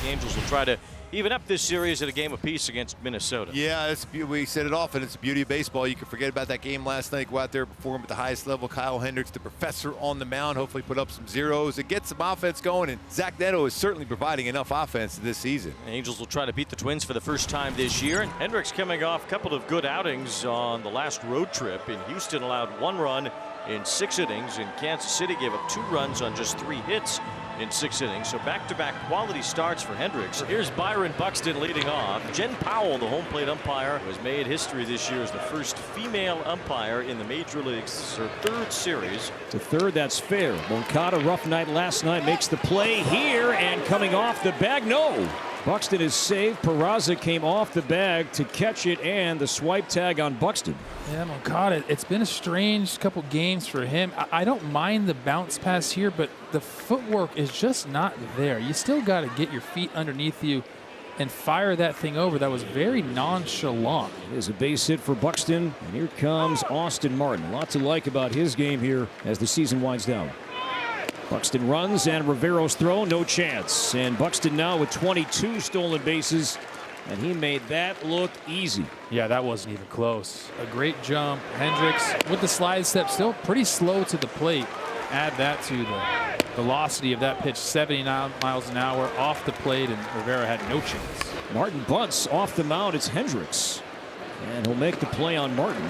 The Angels will try to even up this series at a game apiece against Minnesota. Yeah, we said it often. It's the beauty of baseball. You can forget about that game last night. Go out there, perform at the highest level. Kyle Hendricks, the professor on the mound, hopefully put up some zeros and get some offense going. And Zach Neto is certainly providing enough offense this season. The Angels will try to beat the Twins for the first time this year. And Hendricks coming off a couple of good outings on the last road trip. In Houston allowed 1 run in 6 innings. In Kansas City gave up 2 runs on just 3 hits in 6 innings. So back-to-back quality starts for Hendricks. Here's Byron Buxton leading off. Jen Powell, the home plate umpire, has made history this year as the first female umpire in the Major League's 3rd series. To third, that's fair. Moncada, rough night last night, makes the play here, and coming off the bag, no. Buxton is saved. Peraza came off the bag to catch it, and the swipe tag on Buxton. Yeah, Moncada, it's been a strange couple games for him. I don't mind the bounce pass here, but the footwork is just not there. You still got to get your feet underneath you and fire that thing over. That was very nonchalant. It is a base hit for Buxton, and here comes Austin Martin. Lots to like about his game here as the season winds down. Buxton runs, and Rivero's throw, no chance. And Buxton now with 22 stolen bases, and he made that look easy. Yeah, that wasn't even close. A great jump. Hendricks with the slide step, still pretty slow to the plate. Add that to the velocity of that pitch, 79 miles an hour off the plate, and Rivero had no chance. Martin bunts off the mound. It's Hendricks, and he'll make the play on Martin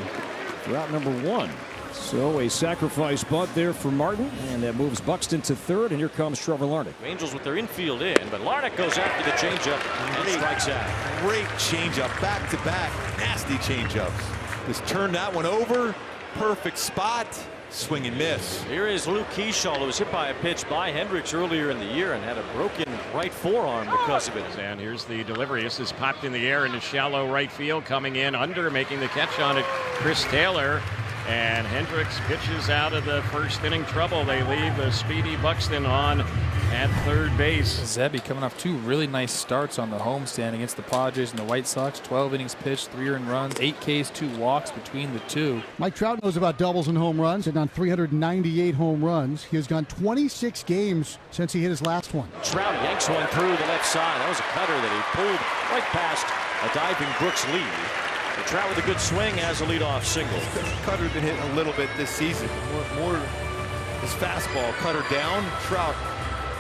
for out number 1. So a sacrifice bunt there for Martin, and that moves Buxton to third, and here comes Trevor Larnach. Angels with their infield in, but Larnach goes after the changeup and strikes out. Great changeup, back-to-back, nasty changeups. Just turn that one over, perfect spot, swing and miss. Here is Luke Keyshaw, who was hit by a pitch by Hendricks earlier in the year and had a broken right forearm because of it. And here's the delivery. This is popped in the air into shallow right field, coming in under, making the catch on it, Chris Taylor. And Hendricks pitches out of the first inning trouble. They leave the speedy Buxton on at third base. Zebby coming off 2 really nice starts on the homestand against the Padres and the White Sox. 12 innings pitched, 3 earned runs, 8 Ks, 2 walks between the 2. Mike Trout knows about doubles and home runs, and on 398 home runs. He has gone 26 games since he hit his last one. Trout yanks one through the left side. That was a cutter that he pulled right past a diving Brooks Lee. Trout with a good swing has a leadoff single. Cutter been hit a little bit this season. More his fastball. Cutter down. Trout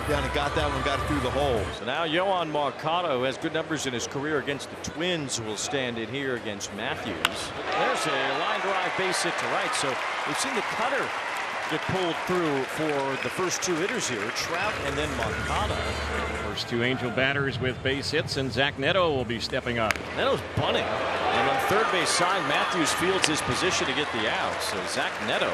down and got that one, got it through the hole. So now Yohan Moncada, who has good numbers in his career against the Twins, will stand in here against Matthews. There's a line drive base hit to right. So we've seen the cutter get pulled through for the first 2 hitters here, Trout and then Moncada. First 2 Angel batters with base hits, and Zach Neto will be stepping up. Neto's bunting, and on third base side, Matthews fields his position to get the out. So Zach Neto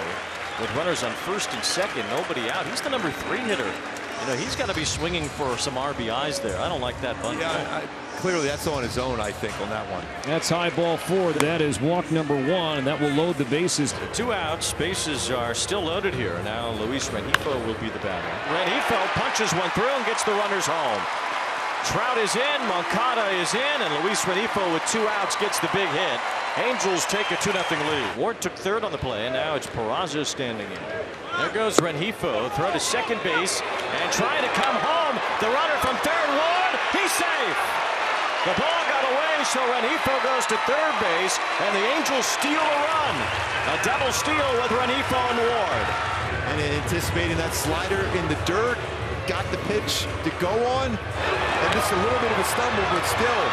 with runners on first and second, nobody out. He's the number 3 hitter. You know, he's got to be swinging for some RBIs there. I don't like that bunt. Yeah, clearly that's on his own, I think, on that one. That's high ball 4. That is walk number 1, and that will load the bases. 2 outs. Bases are still loaded here. Now Luis Rengifo will be the batter. Rengifo punches one through and gets the runners home. Trout is in, Moncada is in, and Luis Rengifo with 2 outs gets the big hit. Angels take a 2-0 lead. Ward took third on the play, and now it's Peraza standing in. There goes Rengifo, throw to second base, and trying to come home. The runner from third, Ward, he's safe. The ball got away, so Rengifo goes to third base, and the Angels steal a run. A double steal with Rengifo and Ward. And anticipating that slider in the dirt, got the pitch to go on, and just a little bit of a stumble, but still,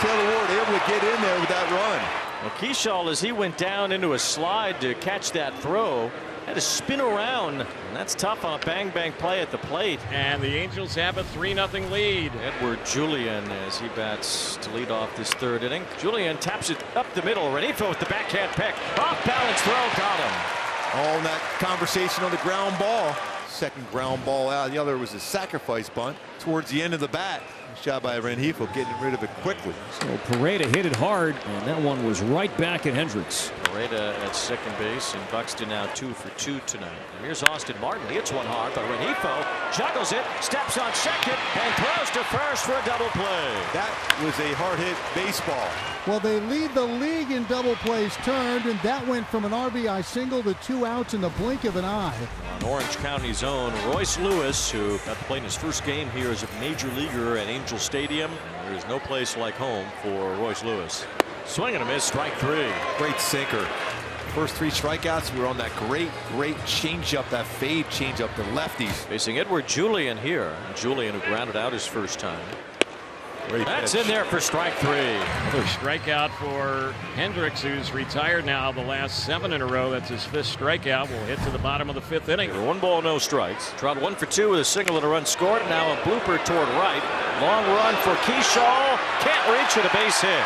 Taylor Ward able to get in there with that run. Well, Keyshaw, as he went down into a slide to catch that throw, had to spin around, and that's tough on a bang-bang play at the plate. And the Angels have a 3-0 lead. Edward Julian as he bats to lead off this third inning. Julian taps it up the middle. Rengifo with the backhand pick. Off-balance throw, got him. All in that conversation on the ground ball. Second ground ball out. The other was a sacrifice bunt towards the end of the bat. Shot by Rengifo, getting rid of it quickly. So Pareda hit it hard, and that one was right back at Hendricks. Pareda at second base, and Buxton now 2 for 2 tonight. And here's Austin Martin. He hits one hard, but Rengifo juggles it, steps on second, and throws to first for a double play. That was a hard hit baseball. Well, they lead the league in double plays turned, and that went from an RBI single to 2 outs in the blink of an eye. On Orange County's own Royce Lewis, who got to play in his first game here as a major leaguer at Angel Stadium. There's no place like home for Royce Lewis. Swing and a miss, strike 3. Great sinker. First 3 strikeouts were on that great changeup, that fade changeup to lefties. Facing Edward Julian here. Julian, who grounded out his first time. Great That's pitch. in there for strike 3. Another strikeout for Hendricks, who's retired now the last 7 in a row. That's his 5th strikeout. We'll hit to the bottom of the 5th inning. 1 ball, no strikes. Trout 1 for 2 with a single and a run scored. Now a blooper toward right. Long run for Keyshaw. Can't reach it, a base hit.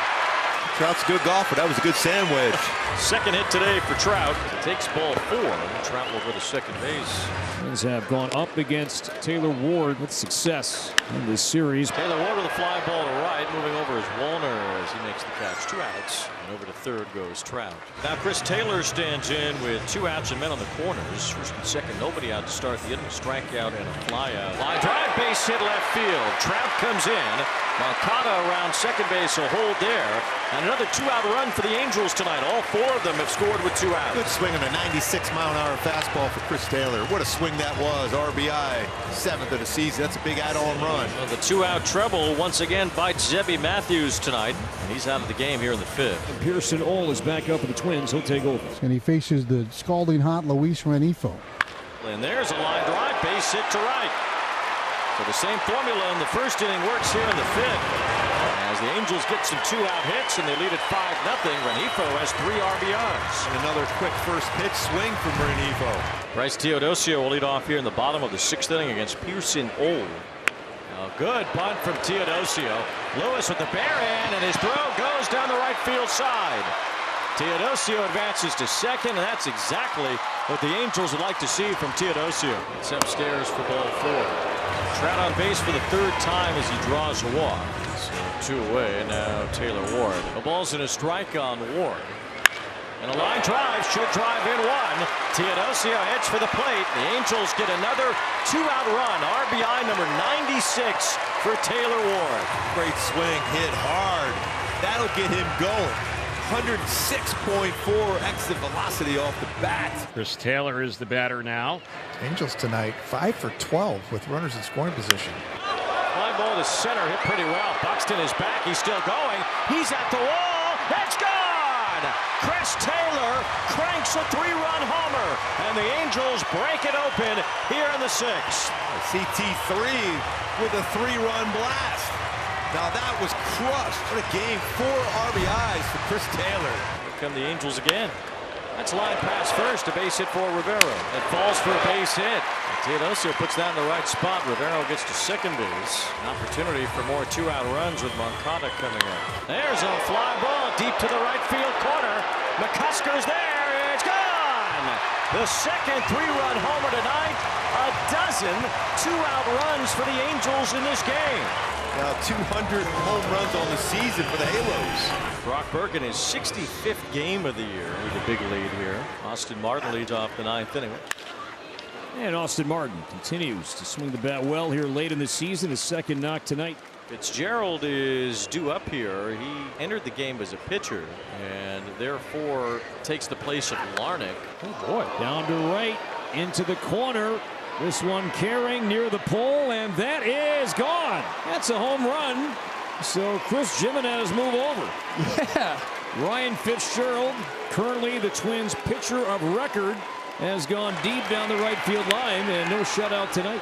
Trout's a good golfer. That was a good sandwich. Second hit today for Trout. Takes ball 4. Trout will go to second base. Twins have gone up against Taylor Ward with success in this series. Taylor Ward with a fly ball to right. Moving over is Wallner as he makes the catch. 2 outs. And over to third goes Trout. Now Chris Taylor stands in with 2 outs and men on the corners. First and second, nobody out to start the inning. Strikeout and a fly out. Line drive, base hit left field. Trout comes in. Moncada around second base, will hold there. And another 2-out run for the Angels tonight. All 4 of them have scored with 2 outs. Good swing on a 96-mile-an-hour fastball for Chris Taylor. What a swing that was. RBI, 7th of the season. That's a big add-on run. Well, the 2-out treble once again bites Zebby Matthews tonight. And he's out of the game here in the 5th. Pearson Ole is back up with the Twins. He'll take over. And he faces the scalding hot Luis Renifo. And there's a line drive, base hit to right. So the same formula in the first inning works here in the 5th. As the Angels get some 2-out hits and they lead at 5-0. Renifo has 3 RBIs. And another quick first pitch swing from Renifo. Bryce Teodosio will lead off here in the bottom of the 6th inning against Pearson Ole. A good bunt from Teodosio. Lewis with the bare hand, and his throw goes down the right field side. Teodosio advances to second, and that's exactly what the Angels would like to see from Teodosio. It's upstairs for ball 4. Trout on base for the 3rd time as he draws a walk. So 2 away, and now Taylor Ward. A ball's in a strike on Ward. And a line drive should drive in 1. Teodosio heads for the plate. The Angels get another 2-out run. RBI number 96 for Taylor Ward. Great swing, hit hard. That'll get him going. 106.4 exit velocity off the bat. Chris Taylor is the batter now. Angels tonight 5 for 12 with runners in scoring position. Fly ball to center, hit pretty well. Buxton is back. He's still going. He's at the wall. It's gone. Chris Taylor cranks a 3-run homer, and the Angels break it open here in the 6th. CT3 with a 3-run blast. Now that was crushed. What a game. 4 RBIs for Chris Taylor. Here come the Angels again. That's line pass first, a base hit for Rivero. It falls for a base hit. Teodosio puts that in the right spot. Rivero gets to second base. An opportunity for more 2-out runs with Moncada coming in. There's a fly ball deep to the right field corner. McCusker's there. It's gone. The second 3-run homer tonight. A dozen 2-out runs for the Angels in this game. Now 200 home runs on the season for the Halos. Brock Burke in his 65th game of the year with a big lead here. Austin Martin leads off the 9th inning. And Austin Martin continues to swing the bat well here late in the season. His 2nd knock tonight. Fitzgerald is due up here. He entered the game as a pitcher and therefore takes the place of Larnick. Oh boy. Down to right, into the corner. This one carrying near the pole, and that is gone. That's a home run. So Chris Jimenez move over. Yeah. Ryan Fitzgerald, currently the Twins pitcher of record, has gone deep down the right field line, and no shutout tonight.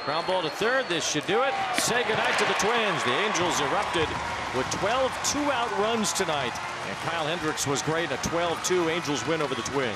Ground ball to third. This should do it. Say goodnight to the Twins. The Angels erupted with 12 2-out runs tonight. And Kyle Hendricks was great. A 12-2 Angels win over the Twins.